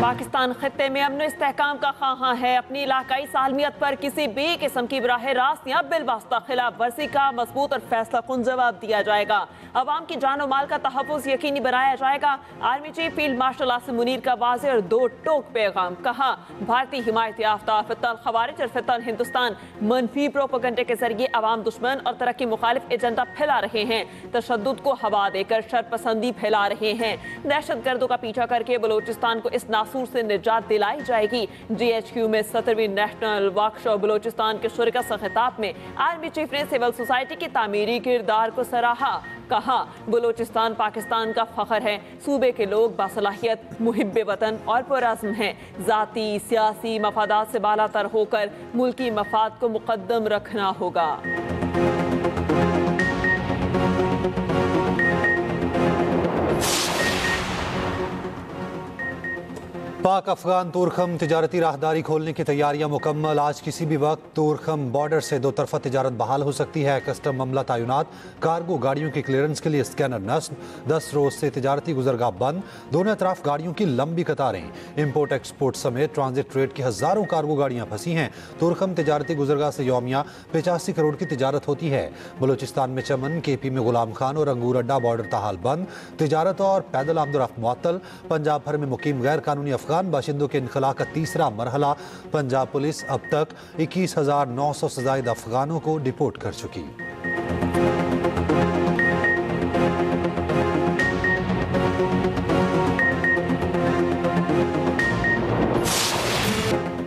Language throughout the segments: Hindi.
पाकिस्तान खित्ते में अमन इस्तेहकाम का ख्वाहां है। अपनी इलाकाई सालमियत पर किसी भी किस्म की बराह रास्त या बिलवास्ता खिलाफ वर्जी का मजबूत और फैसला कुन जवाब दिया जाएगा। अवाम की जान और माल का तहफ़्फ़ुज़ यकीनी बनाया जाएगा। Army chief field marshal Asim Munir का वाज़ेह और दो टोक पैगाम। कहा, भारतीय हिमायत याफ्ता फितल खवारिज और फितल हिंदुस्तान मनफी प्रोपेगेंडे के जरिए अवाम दुश्मन और तरक्की मुखालिफ एजेंडा फैला रहे हैं। तशद्दुद को हवा देकर शरपसंदी फैला रहे हैं। दहशत गर्दों का पीछा करके बलूचिस्तान को इस नासूर से निजात दिलाई जाएगी। GHQ में 17वीं नेशनल वर्कशॉप बलूचिस्तान के शुरका से खिताब में आर्मी चीफ ने सिविल सोसाइटी की तामीरी किरदार को सराहा। कहा, बलूचिस्तान पाकिस्तान का फख्र है। सूबे के लोग बासलाहियत, मुहिब्बे वतन और पुरअज़्म हैं। ज़ाती सियासी मफादात से बालातर होकर मुल्की मफाद को मुकद्दम रखना होगा। पाक अफगान तोरखम तिजारती राहदारी खोलने की तैयारियां मुकम्मल। आज किसी भी वक्त तोरखम बॉर्डर से दो तरफा तिजारत बहाल हो सकती है। कस्टम अमला तैनात, कार्गो गाड़ियों की क्लियरेंस के लिए स्कैनर नस्ब। 10 रोज से तिजारती गुजरगाह बंद, दोनों तरफ गाड़ियों की लंबी कतारें। इम्पोर्ट एक्सपोर्ट समेत ट्रांजिट ट्रेड की हजारों कार्गो गाड़ियां फंसी हैं। तोरखम तिजारती गुजरगाह से यौमिया 85 करोड़ की तिजारत होती है। बलूचिस्तान में चमन, KP में गुलाम खान और अंगूर अड्डा बॉर्डर ताहाल बंद। तिजारत और पैदल आमदोरफ्त मुअत्तल। पंजाब भर में मुकीम गैर कानूनी अफगान बाशिंदों के इनखला का तीसरा मरहला। पंजाब पुलिस अब तक 21,900 से ज़ायद अफगानों को डिपोर्ट कर चुकी।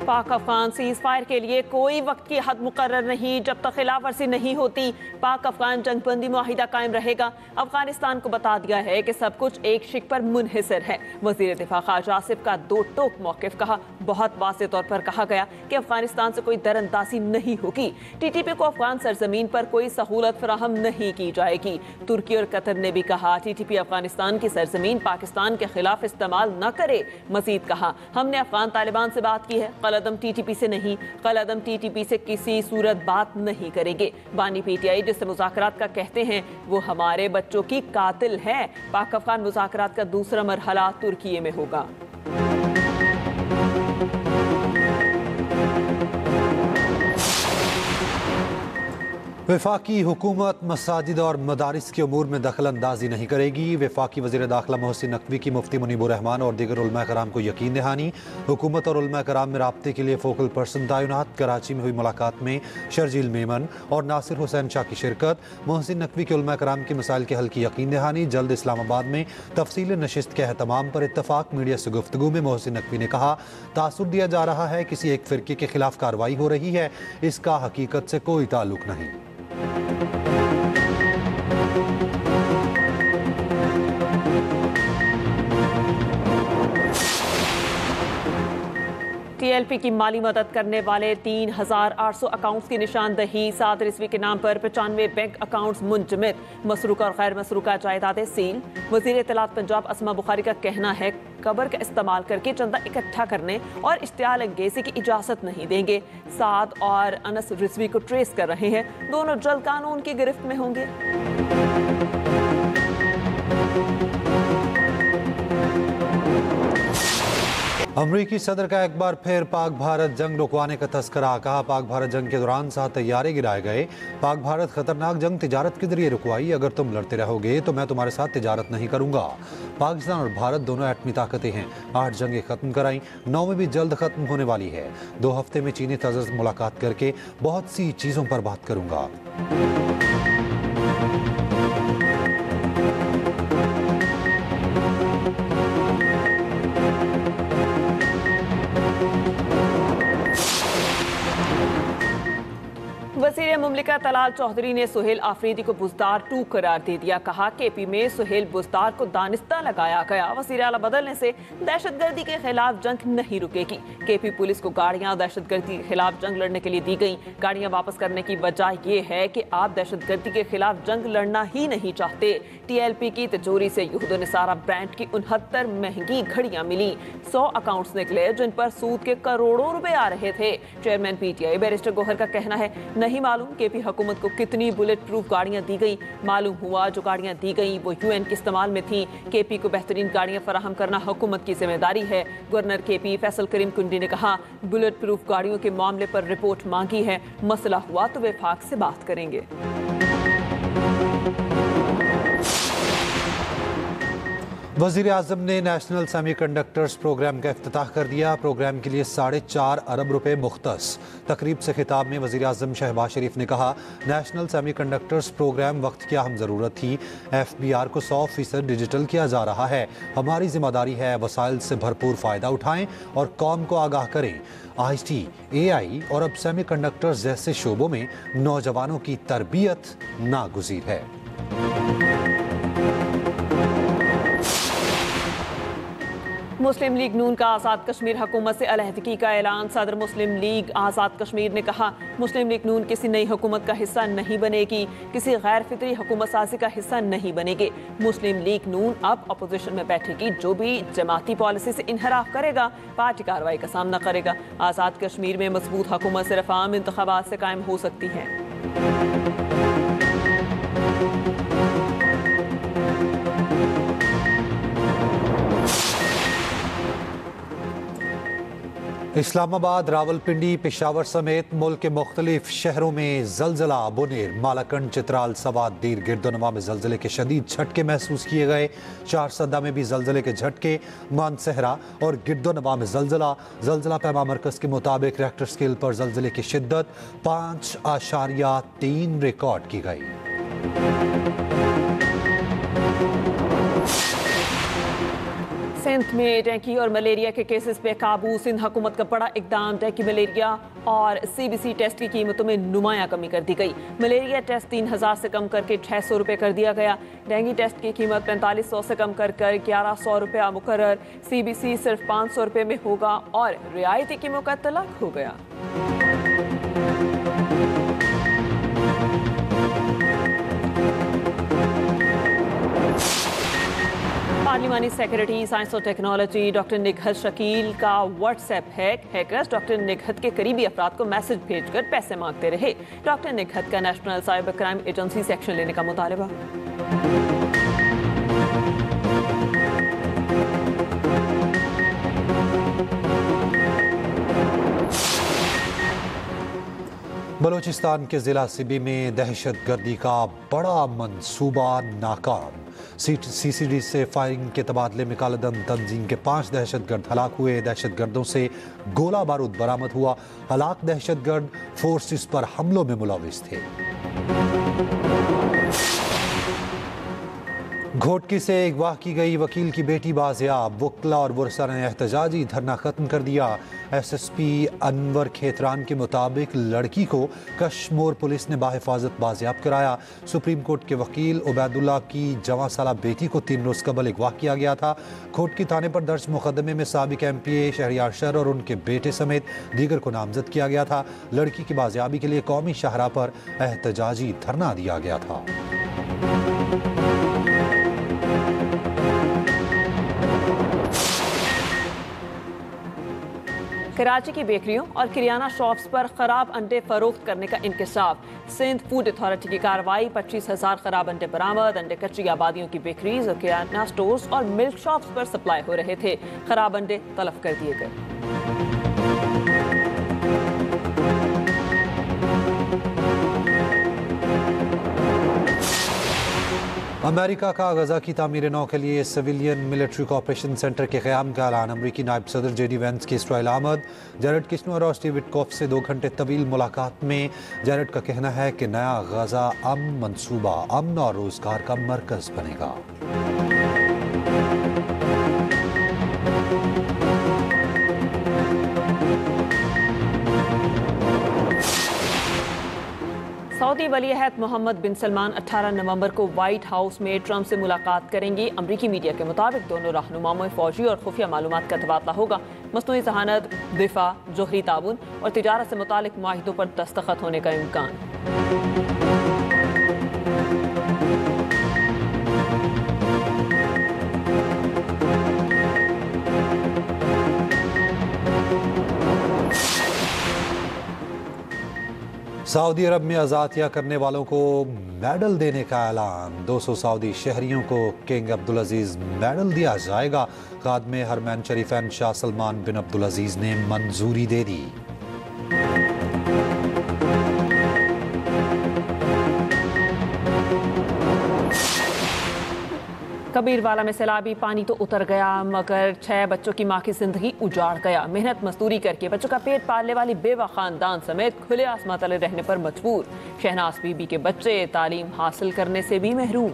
पाक अफगान सीज फायर के लिए कोई वक्त की हद मुकर्रर नहीं। जब तक खिलाफ वर्जी नहीं होती, पाक अफगान जंगबंदी मुआहिदा कायम रहेगा। अफगानिस्तान को बता दिया है कि सब कुछ एक शिक पर मुनहिसर है। वजीर दिफा ख्वाजा आसिफ का दो टोक मौक़िफ़। कहा, बहुत वाज़ेह तौर पर कहा गया कि अफगानिस्तान से कोई दरअंदाजी नहीं होगी। TTP को अफगान सरजमीन पर कोई सहूलत फराहम नहीं की जाएगी। तुर्की और कतर ने भी कहा, TTP अफगानिस्तान की सरजमीन पाकिस्तान के खिलाफ इस्तेमाल न करे। मजीद कहा, हमने अफगान तालिबान से बात की है, कलअदम TTP से नहीं। कलअदम TTP से किसी सूरत बात नहीं करेंगे। बानी PTI जिससे मुज़ाकरात का कहते हैं, वो हमारे बच्चों की कातिल है। पाक अफगान मुज़ाकरात का दूसरा मरहला तुर्की में होगा। वफाकी हुकूमत मसाजिद और मदारिस के अमूर में दखल अंदाजी नहीं करेगी। वफाकी वज़ीर दाखिला मोहसिन नकवी की मुफ्ती मुनीबुर रहमान और दीगर उलमा कराम को यकीन दहानी। हुकूमत और उलमा कराम में राब्ते के लिए फोकल पर्सन तैनात। कराची में हुई मुलाकात में शर्जील मेमन और नासिर हुसैन शाह की शिरकत। मोहसिन नकवी के उलमा कराम के मसाइल के हल की यकीन दहानी। जल्द इस्लामाबाद में तफसील नशिस्त के अहतमाम पर इत्तफाक। मीडिया से गुफ्तगू में मोहसिन नकवी ने कहा, तासुर दिया जा रहा है किसी एक फ़िरके के खिलाफ कार्रवाई हो रही है, इसका हकीकत से कोई ताल्लुक नहीं। TLP की माली मदद करने वाले 3,800 अकाउंट्स की निशानदही। 7 रिजवी के नाम पर 95 बैंक अकाउंट्स मुंजमद। मसरूका और गैर मसरूका जायदादें सील। वज़ीर इत्तलात पंजाब असमा बुखारी का कहना है, कबर का इस्तेमाल करके चंदा इकट्ठा करने और इश्तियाल अंगेज़ी की इजाज़त नहीं देंगे। साद और अनस रिजवी को ट्रेस कर रहे हैं, दोनों जल्द कानून की गिरफ्त में होंगे। अमरीकी सदर का एक बार फिर पाक भारत जंग रुकवाने का तस्करा। कहा, पाक भारत जंग के दौरान 7 तैयारे गिराए गए। पाक भारत खतरनाक जंग तिजारत के जरिए रुकवाई। अगर तुम लड़ते रहोगे तो मैं तुम्हारे साथ तिजारत नहीं करूंगा। पाकिस्तान और भारत दोनों एटमी ताकतें हैं। 8 जंगें खत्म कराई, 9 में भी जल्द खत्म होने वाली है। 2 हफ्ते में चीनी सदर से मुलाकात करके बहुत सी चीज़ों पर बात करूंगा। वज़ीर मुमलिका तलाल चौधरी ने सुहेल आफरीदी को बुज़दार 2 करार दे दिया। कहा, KP में सुहेल बुज़दार को दानिस्ता लगाया गया। वज़ीर आला बदलने से दहशतगर्दी के खिलाफ जंग नहीं रुकेगी। KP पुलिस को गाड़ियां दहशतगर्दी के खिलाफ जंग लड़ने के लिए दी गई। गाड़ियां वापस करने की वजह यह है कि आप दहशतगर्दी के खिलाफ जंग लड़ना ही नहीं चाहते। TLP की तिजोरी से यहूद निसारा ब्रांड की 69 महंगी घड़ियां मिली। 100 अकाउंट्स निकले जिन पर सूद के करोड़ों रुपए आ रहे थे। चेयरमैन PTI बैरिस्टर गोहर का कहना है, नहीं मालूम केपी हुकूमत को कितनी बुलेट प्रूफ गाड़ियां दी गई। मालूम हुआ जो गाड़ियां दी गई वो यूएन के इस्तेमाल में थी। केपी को बेहतरीन गाड़ियां फराहम करना हुकूमत की जिम्मेदारी है। गवर्नर केपी फैसल करीम कुंडी ने कहा, बुलेट प्रूफ गाड़ियों के मामले पर रिपोर्ट मांगी है, मसला हुआ तो वफाक से बात करेंगे। वज़ीर आज़म ने नेशनल सेमीकंडक्टर्स प्रोग्राम का इफ्तिताह कर दिया। प्रोग्राम के लिए 4.5 अरब रुपए मुख्तस। तकरीब से खिताब में वज़ीर आज़म शहबाज शरीफ ने कहा, नेशनल सेमीकंडक्टर्स प्रोग्राम वक्त की अहम ज़रूरत थी। FBR को 100% डिजिटल किया जा रहा है। हमारी जिम्मेदारी है वसाइल से भरपूर फ़ायदा उठाएं और कौम को आगाह करें। IT, AI और अब सेमीकंडक्टर्स जैसे शोबों में नौजवानों की तरबियत नागुज़ीर है। मुस्लिम लीग नून का आज़ाद कश्मीर हुकूमत से अलहदगी का ऐलान। सदर मुस्लिम लीग आज़ाद कश्मीर ने कहा, मुस्लिम लीग नून किसी नई हुकूमत का हिस्सा नहीं बनेगी, किसी गैर फितरी हुकूमत साजी का हिस्सा नहीं बनेगी। मुस्लिम लीग नून अब अपोजिशन में बैठेगी। जो भी जमाती पॉलिसी से इनहराफ करेगा, पार्टी कार्रवाई का सामना करेगा। आज़ाद कश्मीर में मजबूत हुकूमत सिर्फ आम इंतखाबात से कायम हो सकती है। इस्लामाबाद, रावलपिंडी, पेशावर समेत मुल्क के मुख्तलिफ शहरों में जलजला। बुनेर, मालाकंड, चित्राल, सवात, दीर, गिरदोनवा में जलजले के शदीद झटके महसूस किए गए। चारसदा में भी जलजले के झटके। मानसहरा और गिरदोनवा में जलजला पैमा मरकज के मुताबिक रेक्टर स्केल पर जलजले की शिद्दत 5.3 रिकॉर्ड की गई। सिंध में डेंगू और मलेरिया के केसेस पे काबू। सिंध हुकूमत का बड़ा इकदाम, डेंगू, मलेरिया और CBC टेस्ट की कीमतों में नुमाया कमी कर दी गई। मलेरिया टेस्ट 3000 से कम करके 600 रुपये कर दिया गया। डेंगू टेस्ट की कीमत 4500 से कम कर 1100 रुपया मुकर्रर। CBC सिर्फ 500 रुपये में होगा और रियायती कीमतों का तलाक हो गया। पार्लिमानी सेक्रेटरी साइंस और टेक्नोलॉजी डॉक्टर निगहत शकील का व्हाट्सएप हैकर्स डॉक्टर निगहत के करीबी अफराद को मैसेज भेजकर पैसे मांगते रहे। डॉक्टर निगहत का नेशनल साइबर क्राइम एजेंसी से एक्शन लेने का मुतालबा। बलूचिस्तान के जिला सिबी में दहशत गर्दी का बड़ा मंसूबा नाकाम। CCD से फायरिंग के तबादले में कालेदम तंजीम के 5 दहशतगर्द हलाक हुए। दहशतगर्दों से गोला बारूद बरामद हुआ। हलाक दहशतगर्द फोर्सेस पर हमलों में मुलविस थे। घोटकी से अगवा की गई वकील की बेटी बाजियाब। वकला और बुरसा ने एहतजाजी धरना खत्म कर दिया। SSP अनवर खेतरान के मुताबिक लड़की को कश्मीर पुलिस ने बाहिफाजत बाजियाब कराया। सुप्रीम कोर्ट के वकील उबैदुल्ला की 14 साला बेटी को 3 रोज कबल अगवा किया गया था। घोटकी थाने पर दर्ज मुकदमे में साबिक MPA शहरियार शर और उनके बेटे समेत दीगर को नामजद किया गया था। लड़की की बाजियाबी के लिए कौमी शाहरा पर एहतजाजी धरना दिया गया था। कराची की बेकरियों और किराना शॉप्स पर खराब अंडे फरोख्त करने का इंकशाफ। सिंध फूड अथॉरिटी की कार्रवाई। 25,000 खराब अंडे बरामद। अंडे कच्ची आबादियों की बेकरीज और किराना स्टोर्स और मिल्क शॉप्स पर सप्लाई हो रहे थे। खराब अंडे तलब कर दिए गए। अमेरिका का गजा की तामीर नौ के लिए सिविलियन मिलिट्री कॉपरेशन सेंटर के क़याम का ऐलान। अमरीकी नायब सदर JD वेंस की इसराइल आमद। जैरेड किश्नर और स्टीव विटकॉफ से 2 घंटे तवील मुलाकात में जैरेड का कहना है कि नया गजा अमन मंसूबा अमन और रोजगार का मरकज बनेगा। सऊदी वली-ए-अहद मोहम्मद बिन सलमान 18 नवंबर को व्हाइट हाउस में ट्रंप से मुलाकात करेंगी। अमरीकी मीडिया के मुताबिक दोनों रहनुमाओं में फौजी और खुफिया मालूमात का तबादला होगा। मसनूई जहानत, दिफा, जोहरी ताउन और तिजारत से मुतालिक मुआहिदों पर दस्तखत होने का इम्कान। सऊदी अरब में आज़ादिया करने वालों को मेडल देने का ऐलान। 200 सऊदी शहरियों को किंग अब्दुल अजीज मेडल दिया जाएगा। खादमे हरमैन शरीफैन शाह सलमान बिन अब्दुल अजीज ने मंजूरी दे दी। कबीरवाला में सैलाबी पानी तो उतर गया, मगर 6 बच्चों की मां की जिंदगी उजाड़ गया। मेहनत मजदूरी करके बच्चों का पेट पालने वाली बेवा खानदान समेत खुले आसमां तले रहने पर मजबूर। शहनाज बीबी के बच्चे तालीम हासिल करने से भी महरूम।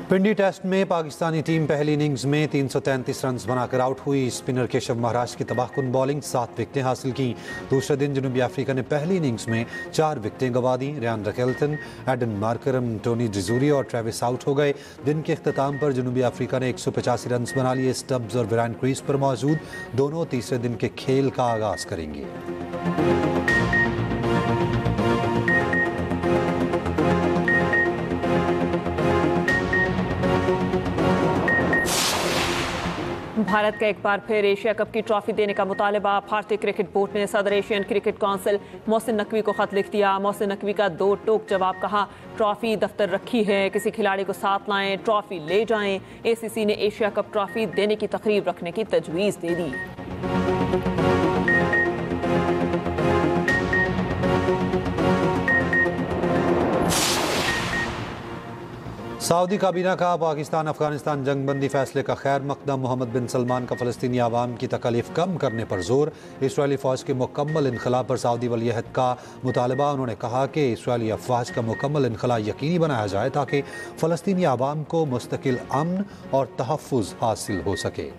पिंडी टेस्ट में पाकिस्तानी टीम पहली इनिंग्स में 333 रन बनाकर आउट हुई। स्पिनर केशव महाराज की तबाहकुन बॉलिंग 7 विकेटें हासिल की। दूसरे दिन जनूबी अफ्रीका ने पहली इनिंग्स में 4 विकेटें गंवा दी। रियान रकेल्टन, एडन मार्करम, टोनी डिजूरी और ट्रेविस आउट हो गए। दिन के अख्ताम पर जनूबी अफ्रीका ने 185 रन बना लिए। स्टब्स और विरान क्रीज पर मौजूद। दोनों तीसरे दिन के खेल का आगाज करेंगे। भारत का एक बार फिर एशिया कप की ट्रॉफी देने का मुतालबा। भारतीय क्रिकेट बोर्ड ने सदर Asian cricket council Mohsin Naqvi को खत लिख दिया। मोहसिन नकवी का 2 टोक जवाब। कहा, ट्रॉफी दफ्तर रखी है, किसी खिलाड़ी को साथ लाएं, ट्रॉफी ले जाएं। एसीसी ने एशिया कप ट्रॉफी देने की तकरीब रखने की तजवीज़ दे दी। सऊदी काबीना का पाकिस्तान अफगानिस्तान जंगबंदी फैसले का खैर मकदम। मोहम्मद बिन सलमान का फ़लस्तीनी आवाम की तकलीफ कम करने पर जोर। इसराइली फ़ौज के मुकम्मल इनखला पर सऊदी वलीअहद का मुतालबा। उन्होंने कहा कि इसराइली अफवाज का मुकम्मल इनखला यकीनी बनाया जाए ताकि फ़लस्तीनी आवाम को मुस्तकिल अमन और तहफ़्फ़ुज़ हासिल हो सके।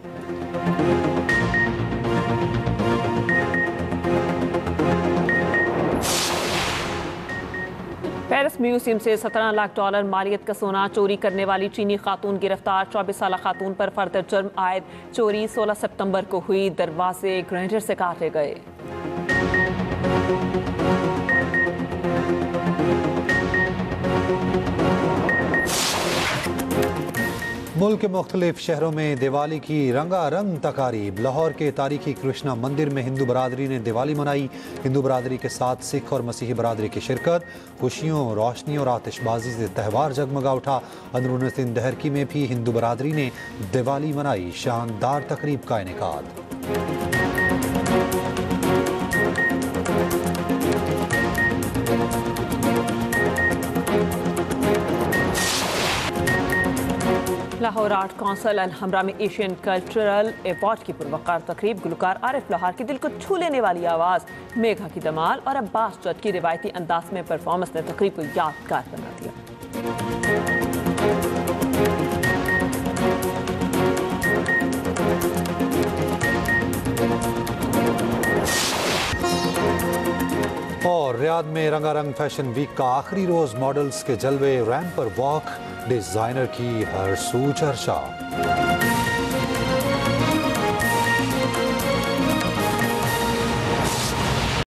पेरिस म्यूजियम से $17 लाख मालियत का सोना चोरी करने वाली चीनी खातून गिरफ्तार। 24 साल खातून पर फर्दर जुर्म आयद। चोरी 16 सितंबर को हुई। दरवाजे ग्राइंडर से काटे गए। मुल्क के मुख्तलिफ शहरों में दिवाली की रंगारंग तकारीब। लाहौर के तारीखी कृष्णा मंदिर में हिंदू बरादरी ने दिवाली मनाई। हिंदू बरादरी के साथ सिख और मसीही बरादरी की शिरकत। खुशियों, रोशनी और आतिशबाजी से त्यौहार जगमगा उठा। अंदरून दहरकी में भी हिंदू बरादरी ने दिवाली मनाई। शानदार तकरीब का इनेकाद। लाहौर आर्ट काउंसिल अलहमरा में एशियन कल्चरल अवार्ड की पुरवकार तकरीब। गुलकार आरिफ लोहार की दिल को छू लेने वाली आवाज़, मेघा की धमाल और अब्बास जट की रिवायती अंदाज में परफॉर्मेंस ने तकरीब को यादगार बना दिया। और रियाद में रंगारंग फैशन वीक का आखिरी रोज मॉडल्स के जलवे। रैंप पर वॉक, डिजाइनर की हर सू चर्चा।